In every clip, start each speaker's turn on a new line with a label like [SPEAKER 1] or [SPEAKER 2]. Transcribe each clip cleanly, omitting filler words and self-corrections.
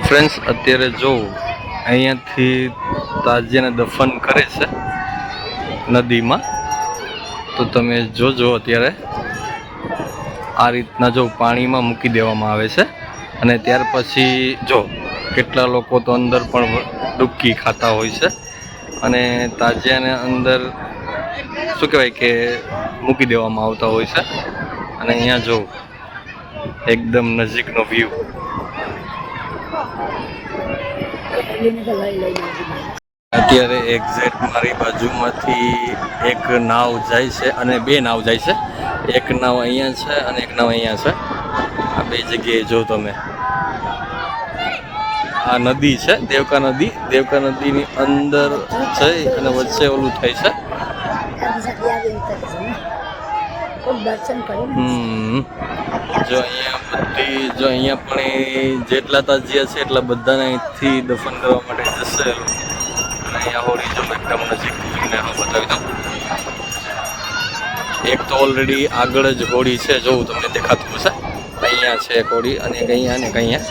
[SPEAKER 1] Friends અત્યારે જો અહીંયાથી તાજિયાને દફન કરે છે નદીમાં, તો તમે જોજો અત્યારે આ રીતના જો પાણીમાં મૂકી દેવામાં આવે છે અને ત્યાર પછી જો કેટલા લોકો તો અંદર પણ ડૂબકી ખાતા હોય છે અને તાજિયાને અંદર શું કહેવાય કે મૂકી દેવામાં આવતા હોય છે. અને અહીંયા જો એકદમ નજીકનો વ્યૂ. અત્યારે એક્ઝેક્ટ મારી બાજુમાંથી એક નાવ જાય છે અને બે નાવ જાય છે. એક નાવ અહીંયા છે અને એક નાવ અહીંયા છે. આ બે જગ્યાએ જો તમે, આ નદી છે દેવકા નદી. દેવકા નદીની અંદર જઈ અને વચ્ચે ઓલું થાય છે. જો અહીંયા બધી જો અહીંયા પણ જેટલા તાજિયા છે એટલા બધાને અહીંથી દફન કરવા માટે જશે. અહીંયા હોળી જો એકદમ નજીકથી તમને બતાવી દઉં. એક તો ઓલરેડી આગળ જ હોળી છે, જોવું તમને દેખાતું હશે. અહીંયા છે એક હોળી અને અહીંયા ને અહીંયા.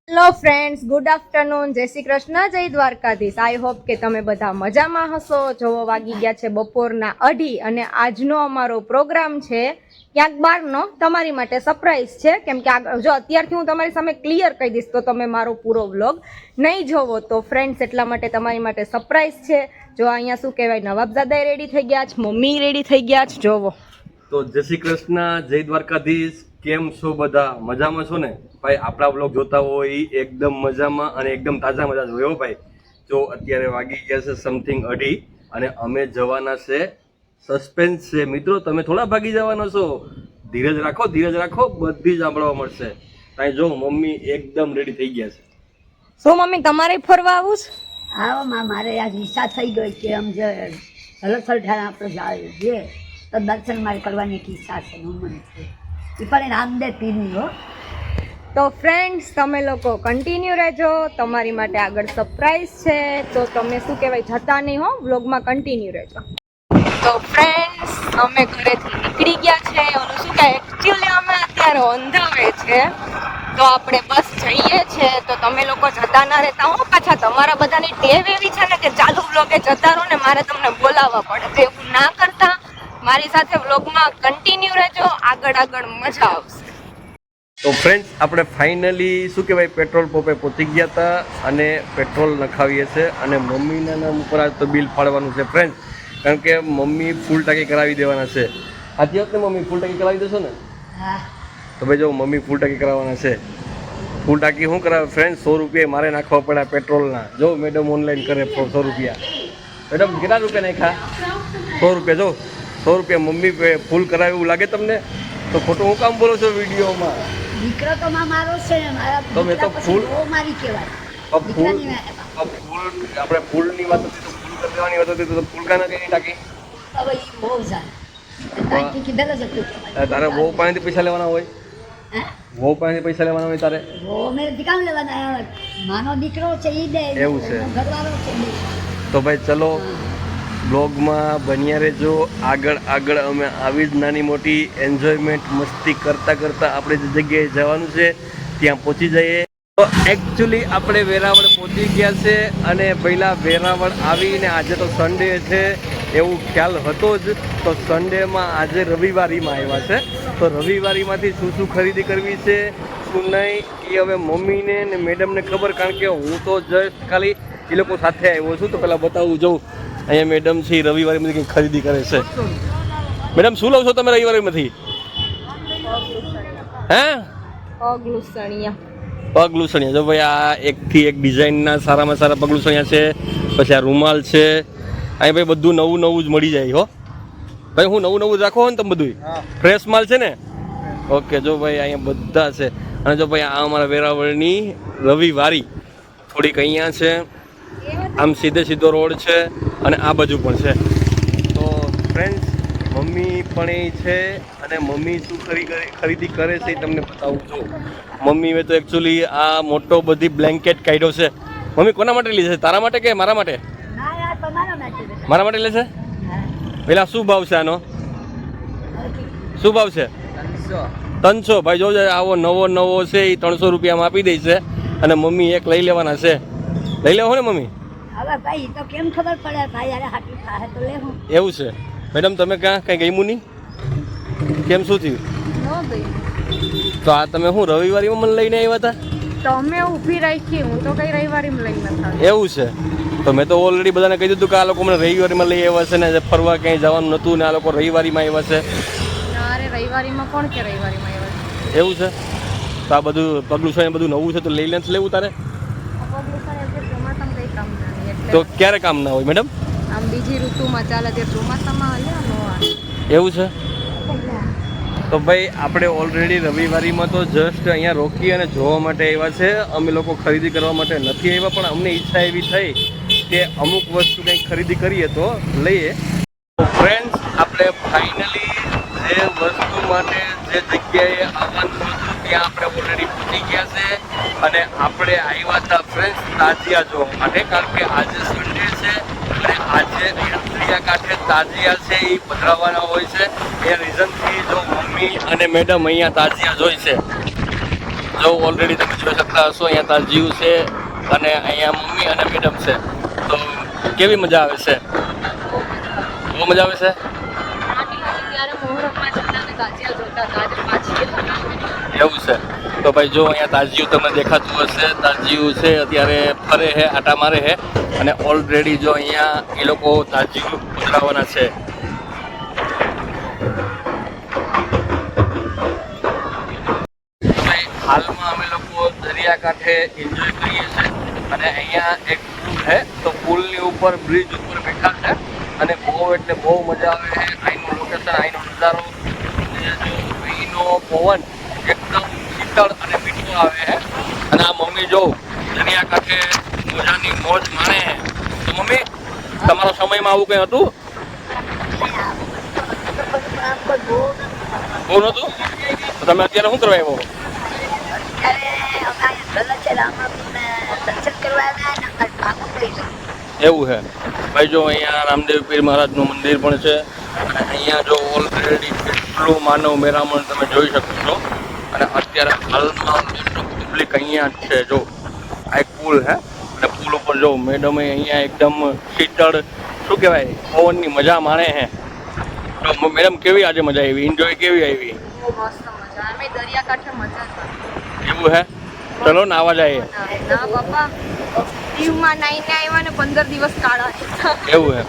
[SPEAKER 2] હેલો ફ્રેન્ડ્સ, ગુડ આફ્ટરનૂન, જય શ્રી કૃષ્ણ, જય દ્વારકાધીશ. આઈ હોપ કે તમે બધા મજામાં હશો. જોવો વાગી ગયા છે બપોરના 2:30 અને આજનો અમારો પ્રોગ્રામ છે ક્યાંક બહારનો. તમારી માટે સરપ્રાઈઝ છે, કેમ કે જો અત્યારથી હું તમારી સામે ક્લિયર કહી દઈશ તો તમે મારો પૂરો વ્લોગ નહીં જોવો. તો ફ્રેન્ડ્સ એટલા માટે તમારી માટે સરપ્રાઈઝ છે. જો અહીંયા શું કહેવાય, નવાબજાદા રેડી થઈ ગયા છે, મમ્મી રેડી થઈ ગયા છે. જોવો
[SPEAKER 1] તો જય શ્રી કૃષ્ણ, જય દ્વારકાધીશ. કેમ છો બધા? મજામાં છો ને ભાઈ? આપણા બ્લોગ જોતા હોય એકદમ મજામાં અને એકદમ તાજા મજા જોયો ભાઈ. જો અત્યારે વાગી ગયા છે સમથિંગ 2:30 અને અમે જવાના છે. સસ્પેન્સ છે મિત્રો, તમે થોડા ભાગી જવાનો છો. ધીરજ રાખો, ધીરજ રાખો, બધી જ સાંભળવા મળશે. ત્યાં જો મમ્મી એકદમ રેડી થઈ ગયા છે.
[SPEAKER 2] શું મમ્મી તમારે ફરવા આવું છે?
[SPEAKER 3] આવો માં, મારે આજ ઈચ્છા થઈ ગઈ કે આમ જે હલસલ ઠાણા આપણે જઈએ તો દર્શન મારે કરવાની એક ઈચ્છા છે, મન છે. એ પણ રામદેવ પીરની હો.
[SPEAKER 2] તો ફ્રેન્ડ્સ તમે લોકો કન્ટિન્યુ રહેજો, તમારી માટે આગળ સરપ્રાઈઝ છે. તો તમે શું કહેવાય જતા નહીં હો, વ્લોગમાં કન્ટિન્યુ રહેજો. તો ફ્રેન્ડ્સ અમે ઘરેથી નીકળી ગયા છે. ઓલું શું કહે, એકચ્યુઅલી અમે અત્યારે ઓંધાવે છે તો આપણે બસ જઈએ છે. તો તમે લોકો જતા ના રહેતા હો પાછા. તમારા બધાની ટેવ એવી છે ને કે ચાલુ વ્લોગે જતા રહો ને મારે તમને બોલાવવા પડે. તો એવું ના કરતા મારી સાથે વ્લોગમાં કન્ટિન્યુ રહેજો, આગળ આગળ મજા આવશે.
[SPEAKER 1] તો ફ્રેન્ડ્સ આપણે ફાઇનલી શું કહેવાય પેટ્રોલ પંપે પહોંચી ગયા હતા અને પેટ્રોલ નખાવીએ છીએ. અને મમ્મીના નામ ઉપર આજ તો બિલ ફાળવાનું છે ફ્રેન્ડ્સ, કારણ કે મમ્મી ફૂલ ટાંકી કરાવી દેવાના છે. આથી વખતે મમ્મી ફૂલ ટાંકી કરાવી દેશો ને?
[SPEAKER 3] હા.
[SPEAKER 1] તો ભાઈ જો મમ્મી ફૂલ ટાંકી કરાવવાના છે. ફૂલ ટાંકી શું કરાવે ફ્રેન્ડ? 100 રૂપિયા મારે નાખવા પડ્યા પેટ્રોલના. જો મેડમ ઓનલાઈન કરે 100 રૂપિયા. મેડમ કેટલા રૂપિયા નાખ્યા? 100 રૂપિયા. જો 100 રૂપિયા મમ્મી ફૂલ કરાવે એવું લાગે તમને? તો ખોટું હું કામ બોલો છો વિડીયોમાં?
[SPEAKER 3] દીકરો તો માં મારો છે, મારા
[SPEAKER 1] તો મેં તો ફૂલ
[SPEAKER 3] મારી કહેવાય.
[SPEAKER 1] ફૂલ આપણે ફૂલની વાત હતી તો ફૂલ કરી દેવાની વાત હતી તો ફૂલ કાના કઈ ટાંકી?
[SPEAKER 3] હવે એ બહુ સારું કીધેલ જ હતું.
[SPEAKER 1] તારે બહુ પાણીથી પૈસા લેવાના હોય? બહુ પાણીથી પૈસા લેવાના હોય તારે?
[SPEAKER 3] બહુ મેરે દીકરા લેવાના, માનો દીકરો છે એ દે,
[SPEAKER 1] એવું છે.
[SPEAKER 3] ઘરવાળો છે.
[SPEAKER 1] તો ભાઈ ચલો બ્લોગમાં બન્યા રહેજો. આગળ અમે આવી જ નાની મોટી એન્જોયમેન્ટ મસ્તી કરતાં આપણે જે જગ્યાએ જવાનું છે ત્યાં પહોંચી જઈએ. તો એકચ્યુઅલી આપણે વેરાવળ પહોંચી ગયા છે અને પહેલાં વેરાવળ આવીને આજે તો સન્ડે છે એવું ખ્યાલ હતો જ. તો સન્ડેમાં આજે રવિવારીમાં આવ્યા છે. તો રવિવારીમાંથી શું ખરીદી કરવી છે શું નહીં એ હવે મમ્મીને ને મેડમને ખબર, કારણ કે હું તો જસ્ટ ખાલી એ લોકો સાથે આવ્યો છું. તો પહેલાં બતાવું જોઉં. અહીંયા મેડમ છે રવિવારીમાંથી કંઈક ખરીદી કરે છે. મેડમ શું લાવ છો તમે રવિવારીમાંથી? હે? પગ લૂસણિયા. જો ભાઈ આ એકથી એક ડિઝાઇનના સારામાં સારા પગ લૂસણિયા છે. પછી આ રૂમાલ છે. અહીં ભાઈ બધું નવું જ મળી જાય હો ભાઈ. હું નવું જ રાખો ને તમે બધું ફ્રેશ માલ છે ને? ઓકે. જો ભાઈ અહીંયા બધા છે. અને જો ભાઈ આ અમારા વેરાવળની રવિવારી થોડીક અહીંયા છે. આમ સીધો રોડ છે અને આ બાજુ પણ છે. તો ફ્રેન્ડ્સ મમ્મી પણ એ છે અને મમ્મી શું ખરીદી કરે છે એ તમને બતાવું છું. મમ્મીએ તો એકચ્યુઅલી આ મોટો બધી બ્લેન્કેટ કાઢ્યો છે. મમ્મી કોના માટે લીધે છે? તારા માટે કે મારા માટે? મારા માટે લે છે. પેલા શું ભાવ છે આનો? શું ભાવ છે? 300. ભાઈ જોજો આવો નવો છે એ 300 રૂપિયામાં આપી દે છે. અને મમ્મી એક લઈ લેવાના છે. લઈ લેવો ને મમ્મી?
[SPEAKER 3] હવે ભાઈ તો કેમ ખબર પડે ભાઈ યાર હાટું થાય તો લે હું
[SPEAKER 1] એવું છે. મેડમ તમે ક્યાં કંઈ ગમ્યું નહીં? કેમ શું થયું?
[SPEAKER 2] નો ભાઈ
[SPEAKER 1] તો આ તમે શું રવિવારીમાં મને લઈને આવ્યા હતા?
[SPEAKER 2] તમે ઊભી રાખી, હું તો કઈ રવિવારીમાં લઈ નથી.
[SPEAKER 1] એવું છે. તો મેં તો ઓલરેડી બધાને કહી દીધું કે આ લોકો મને રવિવારીમાં લઈ આવ્યા છે ને ફરવા ક્યાંય જવાનું નહોતું ને આ લોકો રવિવારીમાં આવ્યા છે.
[SPEAKER 2] અરે રવિવારીમાં કોણ કે રવિવારીમાં આવ્યા?
[SPEAKER 1] એવું છે. તો આ બધું પગલું છે બધું નવું છે તો લઈ લેન્સ લેવું તારે?
[SPEAKER 2] ચોમાસામાં કઈ કામ ના નહીં એટલે
[SPEAKER 1] તો ક્યારે કામ ના હોય મેડમ?
[SPEAKER 2] આમ બીજી ઋતુમાં ચાલે તે ચોમાસામાં હલ્યા નો આવે.
[SPEAKER 1] એવું છે. તો ભાઈ આપણે ઓલરેડી રવિવારીમાં તો જસ્ટ અહીંયા રોકી અને જોવા માટે આવ્યા છે. અમે લોકો ખરીદી કરવા માટે નથી આવ્યા પણ અમને ઈચ્છા એવી થઈ કે અમુક વસ્તુ કંઈક ખરીદી કરીએ તો લઈએ. તો ફ્રેન્ડ્સ આપણે ફાઇનલી જે વસ્તુ માટે જે જગ્યાએ આવવાનું હતું ત્યાં આપણે ઓલરેડી પહોંચી ગયા છે અને આપણે આવ્યા હતા ફ્રેન્ડ્સ તાજિયા જોવા માટે, કારણ કે આજે સન્ડે છે અને આજે અહીંયા દરિયાકાંઠે તાજિયા છે એ પધરાવવાના હોય છે. એ રીઝનથી જો મમ્મી અને મેડમ અહીંયા તાજિયા જોઈ છે. જો ઓલરેડી તમે જોઈ શકતા હશો અહીંયા તાજિયું છે અને અહીંયા મમ્મી અને મેડમ છે. તો કેવી મજા આવે છે? બહુ મજા આવે છે.
[SPEAKER 2] ત્યારે મોહરમમાં જતા ને તાજિયા જોતા હતા, આજે પાછી
[SPEAKER 1] એવું છે. તો ભાઈ જો અહીંયા તાજિયું તમને દેખાતું હશે, તાજિયું છે અત્યારે ફરે છે, આટા મારે છે અને ઓલરેડી જો અહીંયા એ લોકો તાજિયું પધરાવવાના છે. હાલમાં અમે લોકો દરિયાકાંઠે એન્જોય કરીએ છીએ અને અહીંયા એક પુલ છે તો પુલની ઉપર બ્રિજ ઉપર બેઠા છે અને બહુ એટલે બહુ મજા આવે છે. અહીંનું લોકેશન, અહીંનો નજારો, અહીંનો પવન એકદમ શીતળ અને મીઠો આવે છે અને આ મમ્મી જો દરિયાકાંઠે મજાની મોજ માણે છે. તો મમ્મી તમારા સમયમાં આવું કંઈ હતું? બહુ નહોતું? તો તમે અત્યારે શું કરવા આવ્યો? એવું છે. ભાઈ જો અહીંયા રામદેવ પીર મહારાજનું મંદિર પણ છે અને અહીંયા જો ઓલરેડી કેટલું માનવ મેરામણ તમે જોઈ શકો છો અને અત્યારે હાલમાં પબ્લિક અહીંયા જ છે. જો આ એક પુલ છે અને પુલ ઉપર જો મેડમે અહીંયા એકદમ શીતળ શું કહેવાય પવનની મજા માણે છે. તો મેડમ કેવી આજે મજા આવી? એન્જોય કેવી આવી?
[SPEAKER 2] બહુ મસ્ત મજા. અમે દરિયાકાંઠે મજા કરી.
[SPEAKER 1] એવું હે? ચલો નાવા જઈએ.
[SPEAKER 2] ના બાપા, દીવમાં નાઈને આવ્યા ને 15 દિવસ કાઢા.
[SPEAKER 1] એવું હે.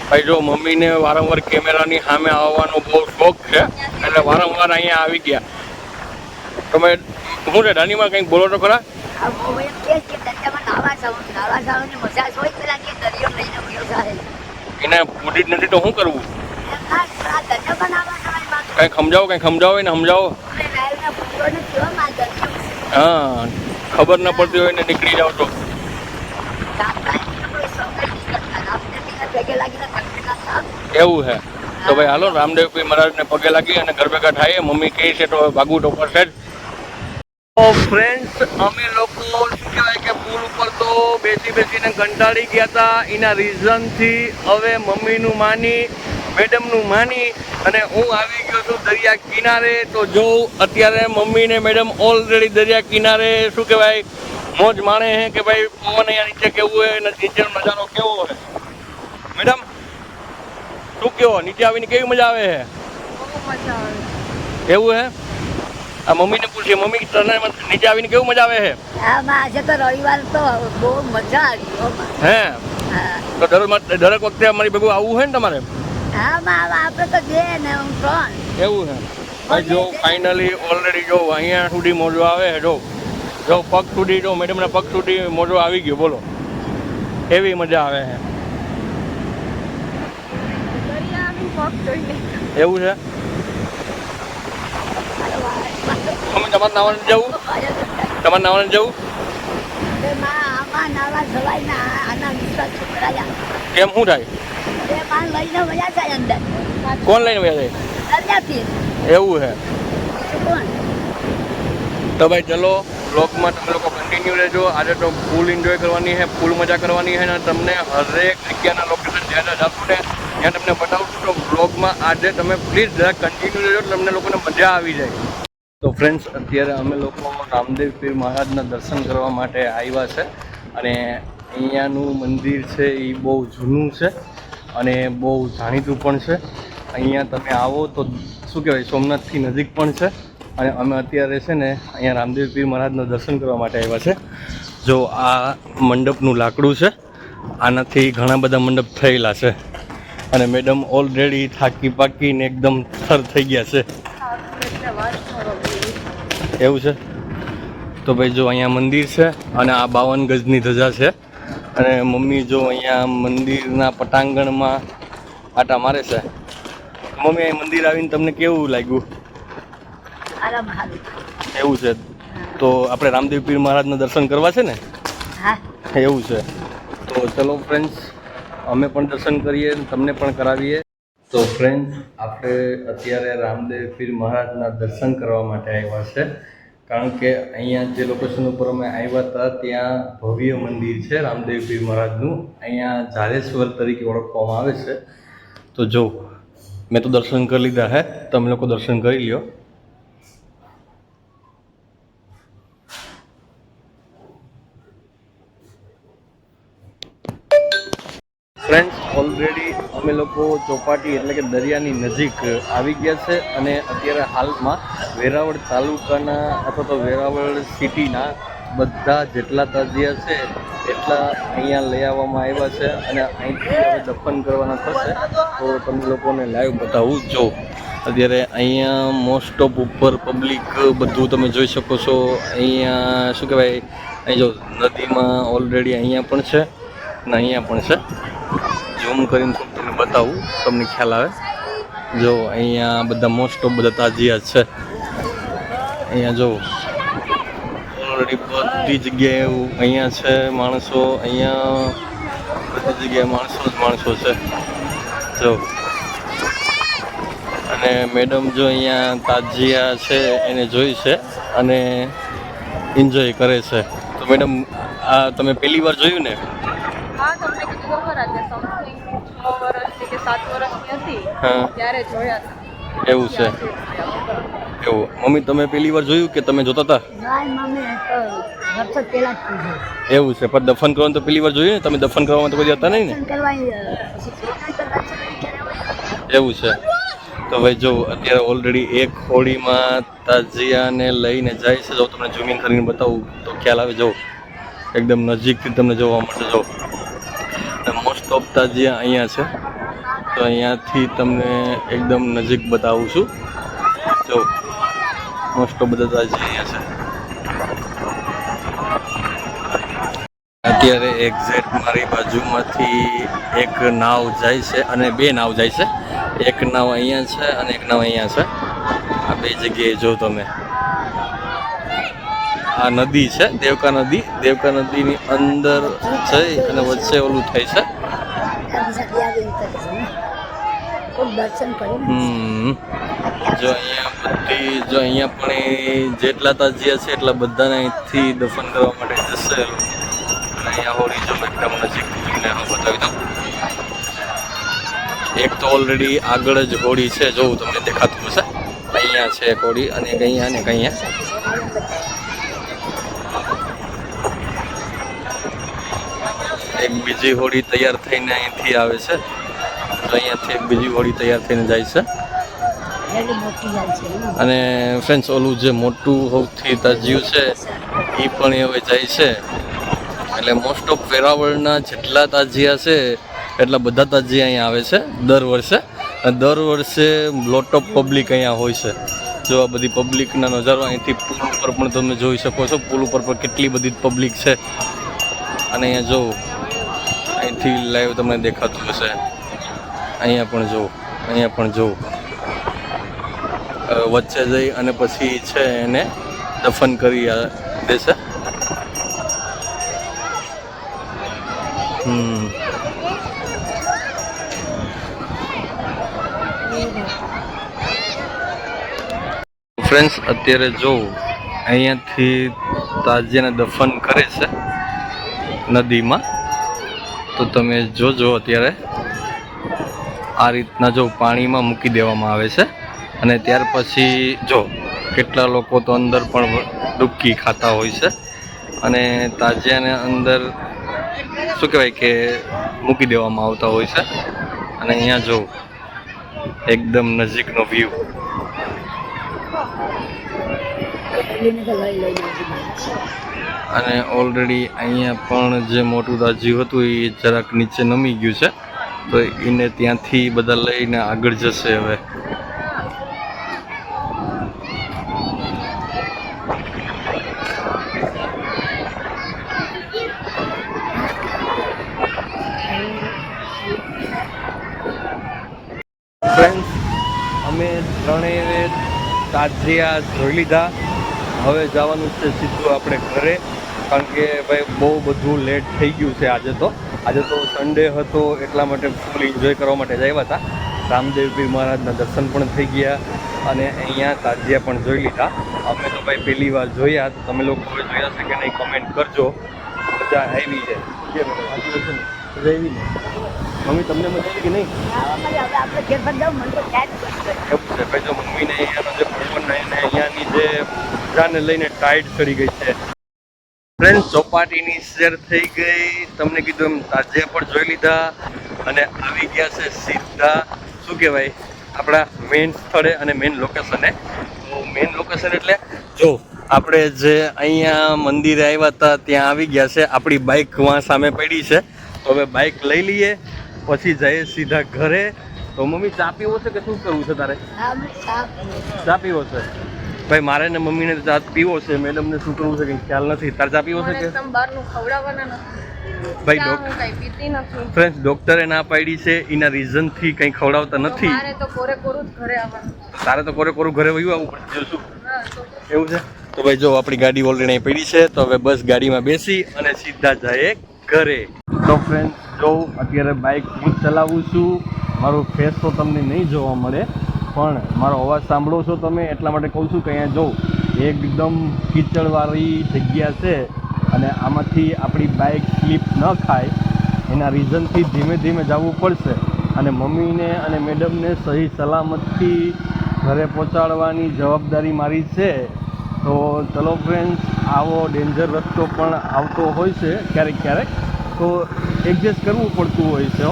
[SPEAKER 1] ભાઈ જો મમ્મીને વારંવાર કેમેરાની સામે આવવાનો બહુ શોખ છે એટલે વારંવાર અહીંયા આવી ગયા. તમે શું છે દાનીમાં કંઈક બોલો તો ખરા? એને પૂરી જ નથી તો શું કરવું? કંઈક સમજાવો, કંઈક સમજાવો એને સમજાવો. હા, ખબર ન પડતી હોય ને નીકળી જાવ તો. એવું છે. તો ભાઈ હાલો રામદેવ પીર મહારાજને પગે લાગી અને ઘર ભેગા થાય. મમ્મી કહે છે તો ભાગવું તો પડશે જ. તો ફ્રેન્ડ્સ અમે લોકો શું કહેવાય કે પુલ ઉપર તો બેસીને કંટાળી ગયા હતા. એના રીઝનથી હવે મમ્મીનું માની, મેડમનું માની અને હું આવી ગયો છું દરિયા કિનારે. તો જો અત્યારે મમ્મી ને મેડમ ઓલરેડી દરિયા કિનારે શું કહેવાય મોજ માણે છે કે ભાઈ પવન અહીંયા નીચે કેવું હોય અને નીચેનો નજારો કેવો હોય. મેડમ શું કહો, નીચે આવીને કેવી મજા આવે છે?
[SPEAKER 2] બહુ મજા આવે.
[SPEAKER 1] એવું હે? આ મમ્મીને પૂછીએ, મમ્મી તને નીચે આવીને કેવું મજા આવે છે?
[SPEAKER 3] આજે તો રવિવાર તો બહુ મજા આવી.
[SPEAKER 1] હે? તો દરેક વખતે અમારી ભેગું આવવું હોય ને તમારે?
[SPEAKER 3] આપણે તો જે ને હું ત્રણ.
[SPEAKER 1] એવું છે. ભાઈ જો ફાઇનલી ઓલરેડી જો અહીંયા સુધી મોજો આવે છે. જો પગ સુધી જો મેડમના પગ સુધી મોજો આવી ગયો. બોલો એવી મજા આવે છે.
[SPEAKER 2] દરિયા આવીને પગ જોઈને.
[SPEAKER 1] એવું છે? અમે તમારે નાવાનું જવું? તમારે નાવાનું જવું? કેમ શું થાય? કોણ લઈને વયા જાય? એવું છે. તો ભાઈ ચલો બ્લોગમાં તમે લોકો કન્ટિન્યુ રહેજો. આજે તો ફૂલ એન્જોય કરવાની છે, ફૂલ મજા કરવાની છે અને તમને હરેક જગ્યાના લોકેશન જ્યાં જાતું ને ત્યાં તમને બતાવું છું. તો બ્લોગમાં આજે તમે પ્લીઝ જરા કન્ટિન્યુ રહેજો, તમને લોકોને મજા આવી જાય. તો ફ્રેન્ડ્સ, અત્યારે અમે લોકો રામદેવ પીર મહારાજના દર્શન કરવા માટે આવ્યા છે અને અહીંયાનું મંદિર છે એ બહુ જૂનું છે અને બહુ જાણીતું પણ છે. અહીંયા તમે આવો તો શું કહેવાય, સોમનાથથી નજીક પણ છે અને અમે અત્યારે છે ને અહીંયા રામદેવ પીર મહારાજના દર્શન કરવા માટે આવ્યા છે. જો આ મંડપનું લાકડું છે, આનાથી ઘણા બધા મંડપ થયેલા છે અને મેડમ ઓલરેડી થાકી પાકીને એકદમ થર થઈ ગયા છે. એવું છે? તો ભાઈ જો અહીંયા મંદિર છે અને આ 52 ગજની ધજા છે અને મમ્મી જો અહીંયા મંદિરના પટાંગણમાં આટા મારે છે. મમ્મી, અહીં મંદિર આવીને તમને કેવું લાગ્યું? એવું છે? તો આપણે રામદેવ પીર મહારાજના દર્શન કરવા છે ને?
[SPEAKER 3] હા,
[SPEAKER 1] એવું છે. તો ચલો ફ્રેન્ડ્સ, અમે પણ દર્શન કરીએ, તમને પણ કરાવીએ. તો ફ્રેન્ડ્સ, આપણે અત્યારે રામદેવ પીર મહારાજના દર્શન કરવા માટે આવ્યા છે, કારણ કે અહીંયા જે લોકેશન ઉપર અમે આવ્યા હતા ત્યાં ભવ્ય મંદિર છે રામદેવ પીર મહારાજનું. અહીંયા ઝાલેશ્વર તરીકે ઓળખવામાં આવે છે. તો જો મેં તો દર્શન કરી લીધા હે, તમે લોકો દર્શન કરી લ્યો. ફ્રેન્ડ્સ, ઓલરેડી અમે લોકો ચોપાટી એટલે કે દરિયાની નજીક આવી ગયા છે અને અત્યારે હાલમાં વેરાવળ તાલુકાના અથવા તો વેરાવળ સિટીના બધા જેટલા તાજિયા છે એટલા અહીંયા લઈ આવવામાં આવ્યા છે અને અહીંથી હવે દફન કરવાના થશે. તો તમને લોકોને લાઈવ બતાવું. જો અત્યારે અહીંયા મોસ્ટ ઓફ ઉપર પબ્લિક બધું તમે જોઈ શકો છો. અહીંયા શું કહેવાય, અહીં જો નદીમાં ઓલરેડી અહીંયા પણ છે અને અહીંયા પણ છે. ઝૂમ કરીને તમને બતાવું, તમને ખ્યાલ આવે. જો અહીંયા બધા મોસ્ટ ઓફ બધા તાજિયા છે. અહીંયા જો ઓલરેડી બધી જગ્યાએ અહીંયા છે માણસો, અહીંયા બધી જગ્યાએ માણસો છે. જો અને મેડમ જો અહીંયા તાજિયા છે એને જોઈ છે અને એન્જોય કરે છે. તો મેડમ, આ તમે પહેલી વાર જોયું ને?
[SPEAKER 2] હા, તમને કીધું ખબર આજે સમથિંગ 6 વર્ષની કે 7 વર્ષની હતી
[SPEAKER 1] હા,
[SPEAKER 2] ત્યારે જોયા હતા.
[SPEAKER 1] એવું છે? એવું. મમ્મી, તમે પહેલી વાર જોયું કે તમે જોતા હતા?
[SPEAKER 3] વર્ષો પહેલા જ કીધું.
[SPEAKER 1] એવું છે? પણ દફન કરવાનું તો પહેલી વાર જોયું ને? તમે દફન કરવામાં તો કોઈ હતા નહીં ને? એવું છે? તો ભાઈ જો અત્યારે ઓલરેડી એક હોડીમાં તાજિયાને લઈને જાય છે. જો તમને ઝૂમિંગ કરીને બતાવું તો ખ્યાલ આવે. જો એકદમ નજીકથી તમને જોવા મળશે. જો મોસ્ટ ઓફ તાજિયા અહીંયા છે, તો અહીંયાથી તમને એકદમ નજીક બતાવું છું. જો મોસ્ટ ઓફ બધા તાજિયા અહીંયા છે. અત્યારે એક્ઝેક્ટ મારી બાજુમાંથી એક નાવ જાય છે અને 2 નાવ જાય છે. એક નાવ અહીંયા છે અને એક નાવ અહીંયા છે. આ 2 જગ્યાએ જો તમે, આ નદી છે દેવકા નદી. દેવકા નદીની અંદર જઈ અને વચ્ચે ઓલું થાય છે.
[SPEAKER 3] દર્શન કરી
[SPEAKER 1] જો અહીંયા બધી, જો અહીંયા પણ જેટલા તાજિયા છે એટલા બધાને અહીંથી દફન કરવા માટે જશે. અહીંયા હોળી જો એકદમ નજીકથી તમને બતાવી દઉં. એક તો ઓલરેડી આગળ જ હોળી છે, જોવું તમને દેખાતું હશે. અહીંયા છે એક હોળી અને એક અહીંયા અને એક અહીંયા. એક બીજી હોડી તૈયાર થઈને અહીંથી આવે છે. તો અહીંયાથી એક બીજી હોડી તૈયાર થઈને જાય છે. અને ફ્રેન્ડ્સ, ઓલું જે મોટું સૌથી તાજિયું છે એ પણ હવે જાય છે. એટલે મોસ્ટ ઓફ વેરાવળના જેટલા તાજિયા છે એટલા બધા તાજિયા અહીંયા આવે છે દર વર્ષે. અને દર વર્ષે લોટ ઓફ પબ્લિક અહીંયા હોય છે. જો આ બધી પબ્લિકના નજારો અહીંથી પુલ ઉપર પણ તમે જોઈ શકો છો. પુલ ઉપર પણ કેટલી બધી પબ્લિક છે. અને અહીંયા જો અહીંથી લાઈવ તમને દેખાતું હશે. અહીંયા પણ જો, અહીંયા પણ જો. વચ્ચે જઈ અને પછી છે એને દફન કરી દેશે. ફ્રેન્ડ્સ, અત્યારે જો અહીંયાથી તાજિયાને દફન કરે છે નદીમાં. તો તમે જોજો અત્યારે આ રીતના જો પાણીમાં મૂકી દેવામાં આવે છે અને ત્યાર પછી જો કેટલા લોકો તો અંદર પણ ડૂબકી ખાતા હોય છે અને તાજિયાને અંદર શું કહેવાય કે મૂકી દેવામાં આવતા હોય છે. અને અહીંયા જો એકદમ નજીકનો વ્યૂ. અને ઓલરેડી અહીંયા પણ જે મોટું તાજિયું હતું એ જરાક નીચે નમી ગયું છે, તો એને ત્યાંથી બધા લઈને આગળ જશે હવે. ફ્રેન્ડ્સ, અમે ત્રણેય તાજિયા જોઈ લીધા. હવે જવાનું છે સીધું આપણે ઘરે, કારણ કે ભાઈ બહુ બધું લેટ થઈ ગયું છે. આજે તો સન્ડે હતો એટલા માટે ફૂલ એન્જોય કરવા માટે જ આવ્યા હતા. રામદેવપીર મહારાજના દર્શન પણ થઈ ગયા અને અહીંયા તાજિયા પણ જોઈ લીધા. અમે તો ભાઈ પહેલી વાર જોયા, તો તમે લોકો હવે જોયા છે કે નહીં કમેન્ટ કરજો. મજા આવી છે. મજા આવી ને મમ્મી? તમને મજા આવી કે નહીં? એવું છે ભાઈ, જો મમ્મીને અહીંયાનો જે પવન અને અહીંયાની જે મજાને લઈને ટાઈડ ચડી ગઈ છે. ફ્રેન્ડ, ચોપાટીની શેર થઈ ગઈ. તમને કીધું એમ તાજિયા પણ જોઈ લીધા અને આવી ગયા છે સીધા શું કહેવાય આપણા મેઇન સ્થળે અને મેઇન લોકેશને. તો મેઇન લોકેશન એટલે જો આપણે જે અહીંયા મંદિરે આવ્યા હતા ત્યાં આવી ગયા છે. આપણી બાઇક વાં સામે પડી છે, તો હવે બાઇક લઈ લઈએ પછી જઈએ સીધા ઘરે. તો મમ્મી ચા પીવો છે કે શું કરવું છે તારે? ચા પીવો છે ભાઈ? મારે ને મમ્મીને ચા પીવો છે. મેડમને શું કરવું છે કંઈ ખ્યાલ નથી. તારે ચા પીવો છે કે? ભાઈ ફ્રેન્ડ્સ, ડોક્ટરે ના પાડી છે, એના રીઝનથી કંઈ ખવડાવતા નથી. તારે તો કોરે કોરું ઘરે વયું આવવું પડશે. શું એવું છે? તો ભાઈ જો આપણી ગાડી ઓલરેડી અહીં પડી છે, તો હવે બસ ગાડીમાં બેસી અને સીધા જઈએ ઘરે. તો ફ્રેન્ડ્સ, જો અત્યારે બાઇક હું ચલાવું છું. મારો ફેસ તો તમને નહીં જોવા મળે, પણ મારો અવાજ સાંભળો છો તમે, એટલા માટે કહું છું કે અહીંયા જો એકદમ કીચડવાળી જગ્યા છે અને આમાંથી આપણી બાઇક સ્લીપ ન ખાય એના રીઝનથી ધીમે ધીમે જવું પડશે. અને મમ્મીને અને મેડમને સહી સલામતથી ઘરે પહોંચાડવાની જવાબદારી મારી છે. તો ચલો ફ્રેન્ડ્સ, આવો ડેન્જર રસ્તો પણ આવતો હોય છે ક્યારેક ક્યારેક, તો એડજસ્ટ કરવું પડતું હોય છે.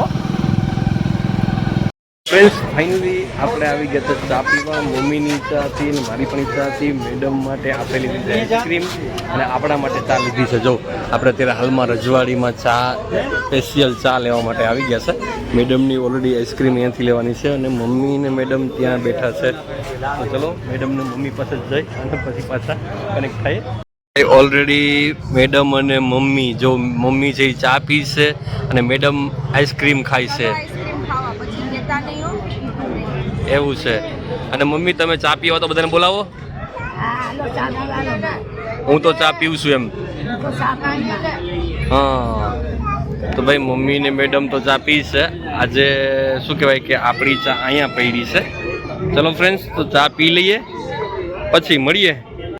[SPEAKER 1] ફ્રેન્ડ્સ, ફાઇનલી આપણે આવી ગયા હતા ચા પીવા. મમ્મીની ચા હતી અને મારી પણ ચા હતી. મેડમ માટે આપેલી લીધી આઈસ્ક્રીમ અને આપણા માટે ચા લીધી છે. જો આપણે અત્યારે હાલમાં રજવાડીમાં ચા સ્પેશિયલ ચા લેવા માટે આવી ગયા છે. મેડમની ઓલરેડી આઈસ્ક્રીમ અહીંયાથી લેવાની છે અને મમ્મી ને મેડમ ત્યાં બેઠા છે. તો ચલો મેડમને મમ્મી પાસે જ જઈ અને પછી પાછા કનેક્ટ થાય. ઓલરેડી મેડમ અને મમ્મી, જો મમ્મી છે ચા પીશે અને મેડમ આઈસ્ક્રીમ ખાય છે. એવું છે. અને મમ્મી તમે ચા પીવા તો બધાને બોલાવો. હું તો ચા પીવું છું એમ. હા, તો ભાઈ મમ્મી ને મેડમ તો ચા પીશે. આજે શું કહેવાય કે આપણી ચા અહીંયા પડી છે. ચલો ફ્રેન્ડ્સ, તો ચા પી લઈએ પછી મળીએ.